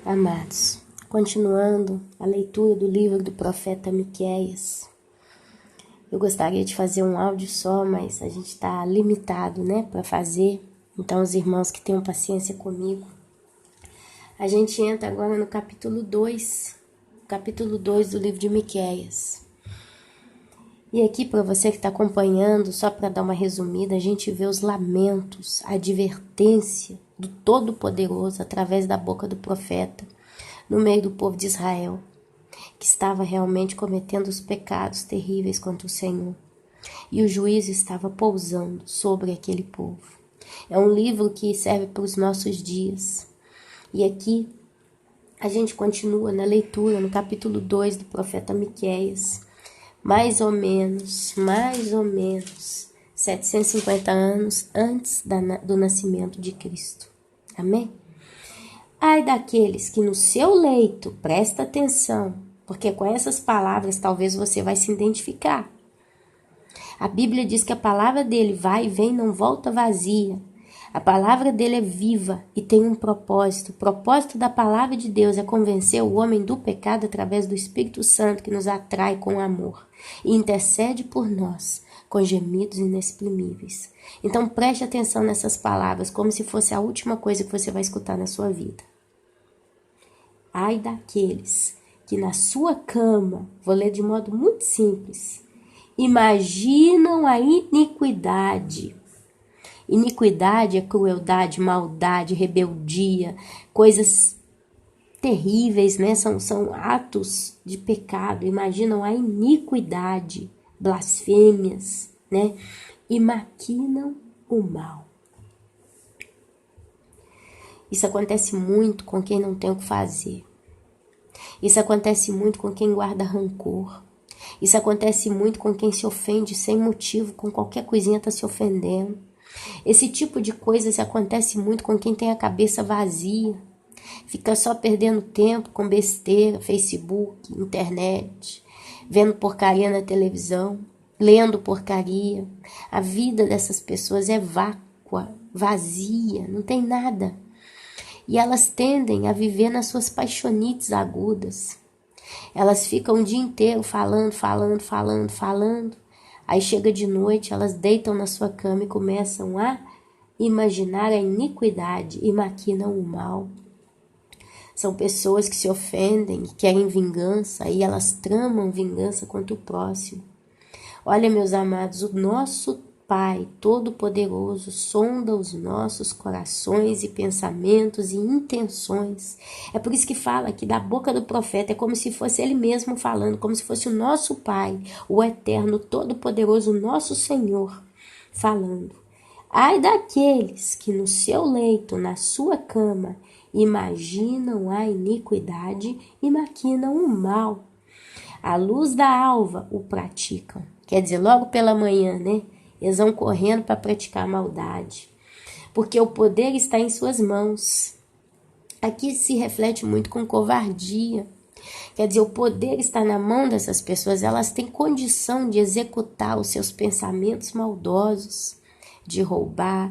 Amados, continuando a leitura do livro do profeta Miqueias, eu gostaria de fazer um áudio só, mas a gente está limitado, para fazer. Então, os irmãos que tenham paciência comigo. A gente entra agora no capítulo 2 do livro de Miqueias. E aqui, para você que está acompanhando, só para dar uma resumida, a gente vê os lamentos, a advertência do Todo-Poderoso através da boca do profeta, no meio do povo de Israel, que estava realmente cometendo os pecados terríveis contra o Senhor. E o juízo estava pousando sobre aquele povo. É um livro que serve para os nossos dias. E aqui a gente continua na leitura, no capítulo 2 do profeta Miqueias, mais ou menos 750 anos antes do nascimento de Cristo. Amém? Ai daqueles que no seu leito, presta atenção, porque com essas palavras talvez você vai se identificar. A Bíblia diz que a palavra dele vai e vem, não volta vazia. A palavra dele é viva e tem um propósito. O propósito da palavra de Deus é convencer o homem do pecado através do Espírito Santo que nos atrai com amor e intercede por nós com gemidos inexprimíveis. Então preste atenção nessas palavras como se fosse a última coisa que você vai escutar na sua vida. Ai daqueles que na sua cama, vou ler de modo muito simples, imaginam a iniquidade. Iniquidade é crueldade, maldade, rebeldia, coisas terríveis, São atos de pecado. Imaginam a iniquidade, blasfêmias, E maquinam o mal. Isso acontece muito com quem não tem o que fazer. Isso acontece muito com quem guarda rancor. Isso acontece muito com quem se ofende sem motivo, com qualquer coisinha está se ofendendo. Esse tipo de coisa acontece muito com quem tem a cabeça vazia. Fica só perdendo tempo com besteira, Facebook, internet, vendo porcaria na televisão, lendo porcaria. A vida dessas pessoas é vácua, vazia, não tem nada. E elas tendem a viver nas suas paixonites agudas. Elas ficam o dia inteiro falando. Aí chega de noite, elas deitam na sua cama e começam a imaginar a iniquidade e maquinam o mal. São pessoas que se ofendem e querem vingança, e elas tramam vingança contra o próximo. Olha, meus amados, o nosso Pai Todo-Poderoso sonda os nossos corações e pensamentos e intenções. É por isso que fala que da boca do profeta é como se fosse ele mesmo falando, como se fosse o nosso Pai, o Eterno, Todo-Poderoso, nosso Senhor, falando. Ai daqueles que no seu leito, na sua cama, imaginam a iniquidade e maquinam o mal. À luz da alva o praticam. Quer dizer, logo pela manhã, Eles vão correndo para praticar a maldade, porque o poder está em suas mãos. Aqui se reflete muito com covardia. Quer dizer, o poder está na mão dessas pessoas, elas têm condição de executar os seus pensamentos maldosos, de roubar,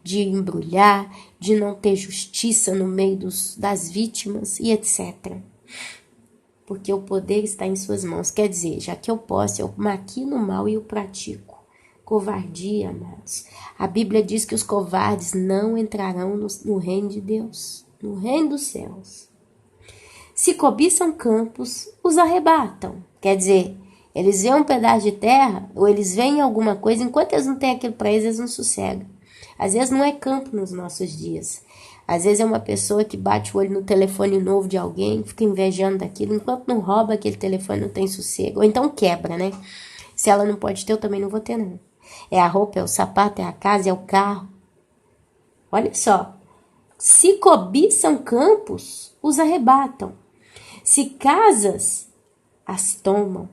de embrulhar, de não ter justiça no meio das vítimas e etc. Porque o poder está em suas mãos. Quer dizer, já que eu posso, eu maquino o mal e o pratico. Covardia, amados. A Bíblia diz que os covardes não entrarão no reino de Deus, no reino dos céus. Se cobiçam campos, os arrebatam. Quer dizer, eles veem um pedaço de terra, ou eles veem alguma coisa, enquanto eles não têm aquilo para eles não sossegam. Às vezes não é campo nos nossos dias. Às vezes é uma pessoa que bate o olho no telefone novo de alguém, fica invejando daquilo, enquanto não rouba aquele telefone não tem sossego. Ou então quebra, Se ela não pode ter, eu também não vou ter, não. É a roupa, é o sapato, é a casa, é o carro. Olha só. Se cobiçam campos, os arrebatam. Se casas, as tomam.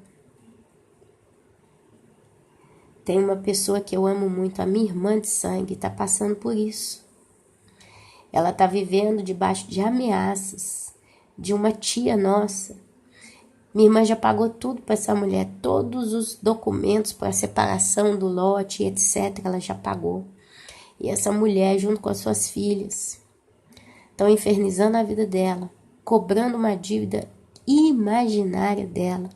Tem uma pessoa que eu amo muito, a minha irmã de sangue, está passando por isso. Ela está vivendo debaixo de ameaças de uma tia nossa. Minha irmã já pagou tudo para essa mulher, todos os documentos para a separação do lote, etc. Ela já pagou. E essa mulher, junto com as suas filhas, estão infernizando a vida dela. cobrando uma dívida imaginária dela.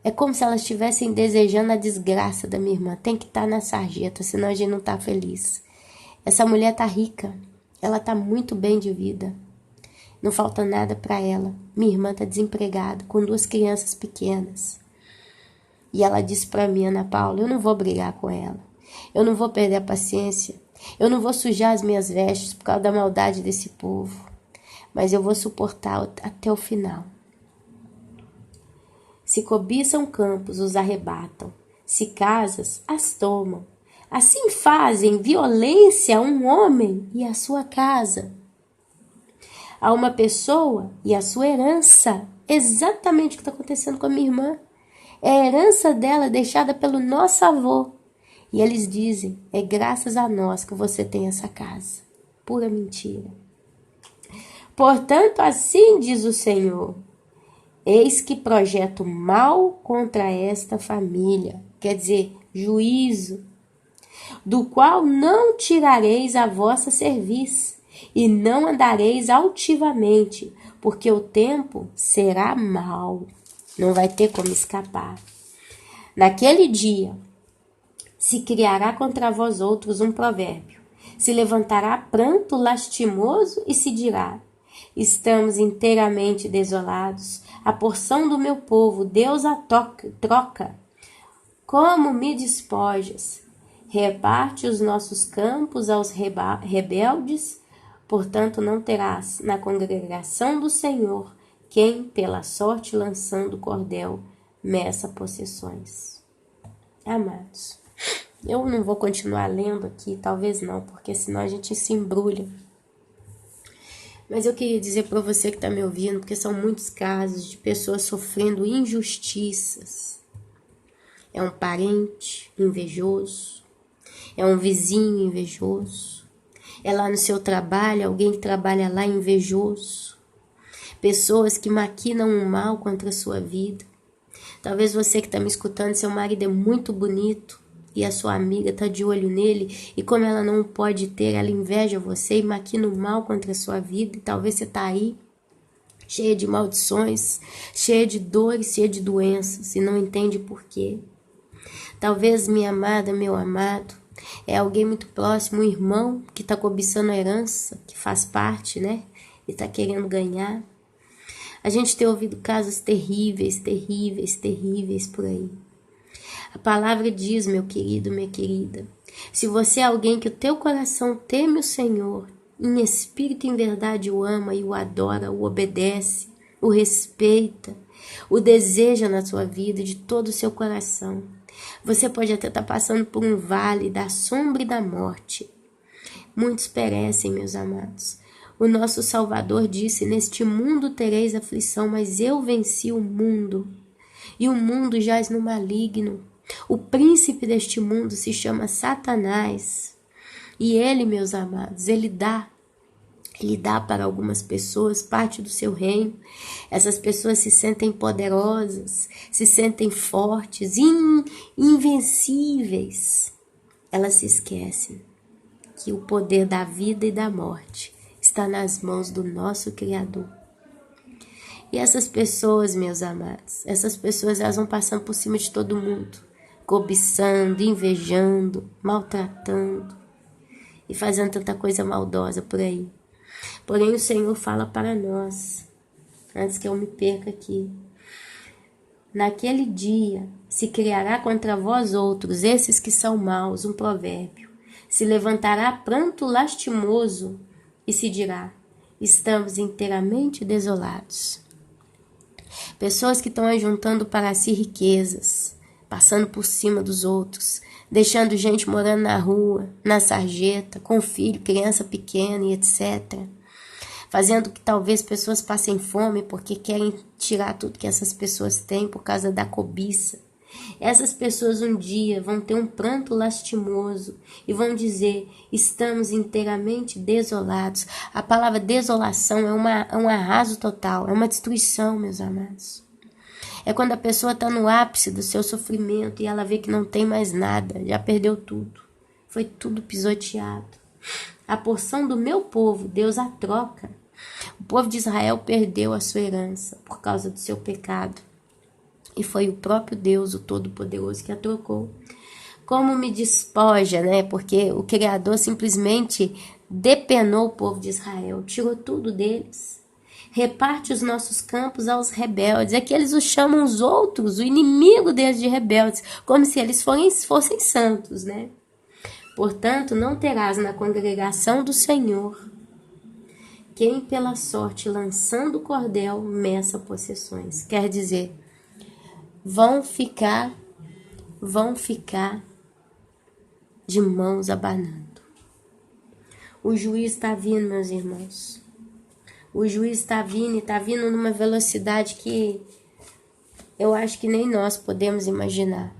É como se elas estivessem desejando a desgraça da minha irmã. Tem que estar na sarjeta, senão a gente não está feliz. Essa mulher está rica, ela está muito bem de vida. Não falta nada para ela. Minha irmã está desempregada, com 2 crianças pequenas. E ela disse para mim, Ana Paula, eu não vou brigar com ela. Eu não vou perder a paciência. Eu não vou sujar as minhas vestes por causa da maldade desse povo. Mas eu vou suportar até o final. Se cobiçam campos, os arrebatam. Se casas, as tomam. Assim fazem violência a um homem e a sua casa. A uma pessoa e a sua herança. Exatamente o que está acontecendo com a minha irmã. É a herança dela deixada pelo nosso avô. E eles dizem, é graças a nós que você tem essa casa. Pura mentira. Portanto, assim diz o Senhor, eis que projeto mal contra esta família, quer dizer, juízo, do qual não tirareis a vossa cerviz, e não andareis altivamente, porque o tempo será mau, não vai ter como escapar. Naquele dia se criará contra vós outros um provérbio, se levantará pranto lastimoso e se dirá, estamos inteiramente desolados, a porção do meu povo, Deus a troca. Como me despojas? Reparte os nossos campos aos rebeldes, portanto não terás na congregação do Senhor quem, pela sorte lançando cordel, meça possessões. Amados, eu não vou continuar lendo aqui, talvez não, porque senão a gente se embrulha. Mas eu queria dizer para você que está me ouvindo, porque são muitos casos de pessoas sofrendo injustiças. É um parente invejoso, é um vizinho invejoso, é lá no seu trabalho, alguém que trabalha lá invejoso. Pessoas que maquinam um mal contra a sua vida. Talvez você que está me escutando, seu marido é muito bonito, e a sua amiga está de olho nele, e como ela não pode ter, ela inveja você e maquina o mal contra a sua vida, e talvez você está aí, cheia de maldições, cheia de dores, cheia de doenças, e não entende por quê. Talvez, minha amada, meu amado, é alguém muito próximo, um irmão que está cobiçando a herança, que faz parte, né, e está querendo ganhar. A gente tem ouvido casos terríveis, terríveis, terríveis por aí. A palavra diz, meu querido, minha querida, se você é alguém que o teu coração teme o Senhor, em espírito e em verdade o ama e o adora, o obedece, o respeita, o deseja na sua vida de todo o seu coração, você pode até estar passando por um vale da sombra e da morte. Muitos perecem, meus amados. O nosso Salvador disse, neste mundo tereis aflição, mas eu venci o mundo. E o mundo jaz no maligno. O príncipe deste mundo se chama Satanás. E ele, meus amados, ele dá para algumas pessoas parte do seu reino. Essas pessoas se sentem poderosas, se sentem fortes, invencíveis. Elas se esquecem que o poder da vida e da morte está nas mãos do nosso Criador. E essas pessoas, meus amados, essas pessoas elas vão passando por cima de todo mundo, cobiçando, invejando, maltratando e fazendo tanta coisa maldosa por aí. Porém, o Senhor fala para nós, antes que eu me perca aqui, naquele dia se criará contra vós outros, esses que são maus, um provérbio, se levantará pranto lastimoso e se dirá, estamos inteiramente desolados. Pessoas que estão ajuntando para si riquezas, passando por cima dos outros, deixando gente morando na rua, na sarjeta, com filho, criança pequena e etc. Fazendo que talvez pessoas passem fome porque querem tirar tudo que essas pessoas têm por causa da cobiça. Essas pessoas um dia vão ter um pranto lastimoso e vão dizer, estamos inteiramente desolados. A palavra desolação é um arraso total, é uma destruição, meus amados. É quando a pessoa está no ápice do seu sofrimento e ela vê que não tem mais nada, já perdeu tudo. Foi tudo pisoteado. A porção do meu povo, Deus a troca. O povo de Israel perdeu a sua herança por causa do seu pecado. E foi o próprio Deus, o Todo-Poderoso, que a trocou. Como me despoja, né? Porque o Criador simplesmente depenou o povo de Israel, tirou tudo deles. Reparte os nossos campos aos rebeldes. É que eles os chamam os outros, o inimigo deles de rebeldes, como se eles fossem santos, né? Portanto, não terás na congregação do Senhor quem pela sorte lançando o cordel meça possessões. Quer dizer, vão ficar de mãos abanando. O juiz está vindo, meus irmãos. O juiz está vindo e está vindo numa velocidade que eu acho que nem nós podemos imaginar.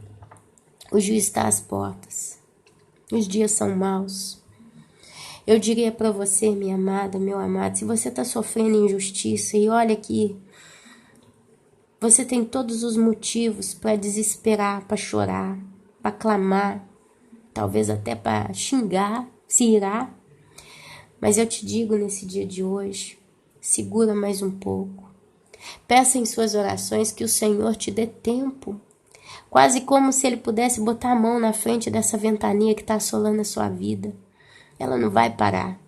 O juiz está às portas. Os dias são maus. Eu diria para você, minha amada, meu amado, se você está sofrendo injustiça, e olha que você tem todos os motivos para desesperar, para chorar, para clamar, talvez até para xingar, se irar. Mas eu te digo nesse dia de hoje, segura mais um pouco. Peça em suas orações que o Senhor te dê tempo. Quase como se Ele pudesse botar a mão na frente dessa ventania que está assolando a sua vida. Ela não vai parar,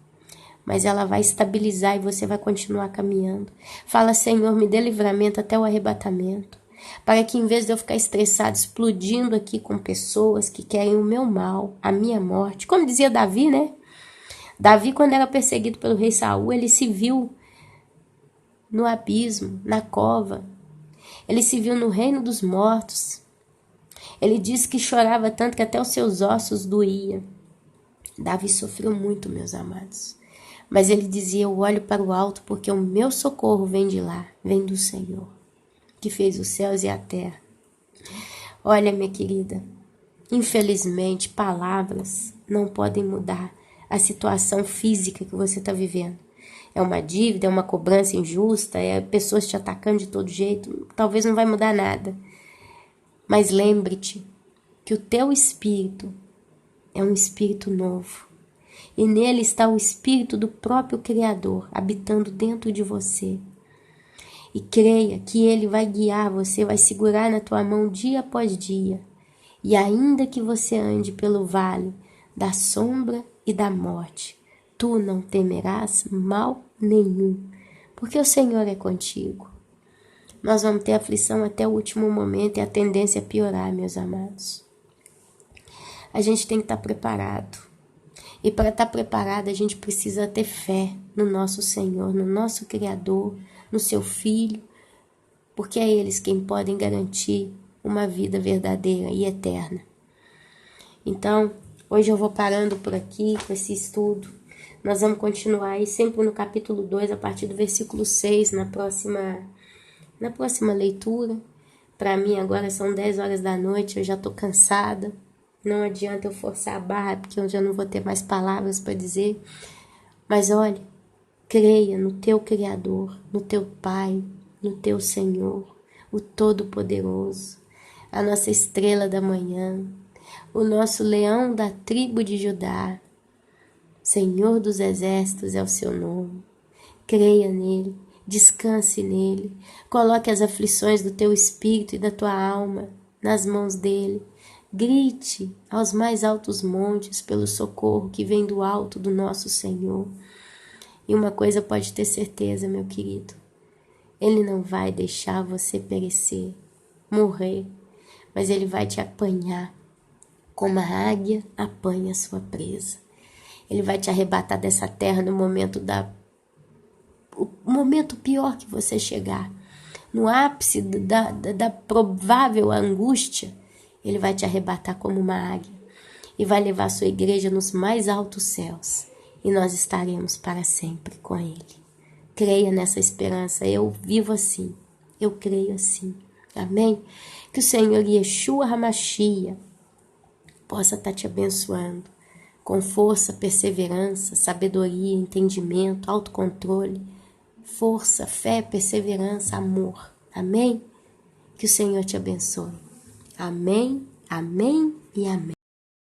mas ela vai estabilizar e você vai continuar caminhando. Fala, Senhor, me dê livramento até o arrebatamento, para que em vez de eu ficar estressado, explodindo aqui com pessoas que querem o meu mal, a minha morte, como dizia Davi, né? Davi, quando era perseguido pelo rei Saul, ele se viu no abismo, na cova. Ele se viu no reino dos mortos. Ele disse que chorava tanto que até os seus ossos doíam. Davi sofreu muito, meus amados. Mas ele dizia, eu olho para o alto porque o meu socorro vem de lá, vem do Senhor, que fez os céus e a terra. Olha, minha querida, infelizmente, palavras não podem mudar a situação física que você está vivendo. É uma dívida, é uma cobrança injusta, é pessoas te atacando de todo jeito. Talvez não vai mudar nada. Mas lembre-te que o teu espírito é um espírito novo. E nele está o espírito do próprio Criador habitando dentro de você. E creia que ele vai guiar você, vai segurar na tua mão dia após dia. E ainda que você ande pelo vale da sombra e da morte, tu não temerás mal nenhum, porque o Senhor é contigo. Nós vamos ter aflição até o último momento e a tendência é piorar, meus amados. A gente tem que estar preparado. E para estar preparado, a gente precisa ter fé no nosso Senhor, no nosso Criador, no seu Filho, porque é eles quem podem garantir uma vida verdadeira e eterna. Então, hoje eu vou parando por aqui com esse estudo. Nós vamos continuar aí sempre no capítulo 2, a partir do versículo 6, na próxima leitura. Para mim agora são 10 horas da noite, eu já estou cansada. Não adianta eu forçar a barra, porque eu já não vou ter mais palavras para dizer. Mas olha, creia no teu Criador, no teu Pai, no teu Senhor, o Todo-Poderoso, a nossa estrela da manhã, o nosso leão da tribo de Judá. Senhor dos exércitos é o seu nome. Creia nele, descanse nele, coloque as aflições do teu espírito e da tua alma nas mãos dele. Grite aos mais altos montes pelo socorro que vem do alto do nosso Senhor. E uma coisa pode ter certeza, meu querido, ele não vai deixar você perecer, morrer, mas ele vai te apanhar como a águia apanha sua presa. Ele vai te arrebatar dessa terra no momento o momento pior que você chegar, no ápice da provável angústia. Ele vai te arrebatar como uma águia e vai levar a sua igreja nos mais altos céus. E nós estaremos para sempre com ele. Creia nessa esperança. Eu vivo assim. Eu creio assim. Amém? Que o Senhor Yeshua HaMashiach possa estar te abençoando com força, perseverança, sabedoria, entendimento, autocontrole, força, fé, perseverança, amor. Amém? Que o Senhor te abençoe. Amém, amém e amém.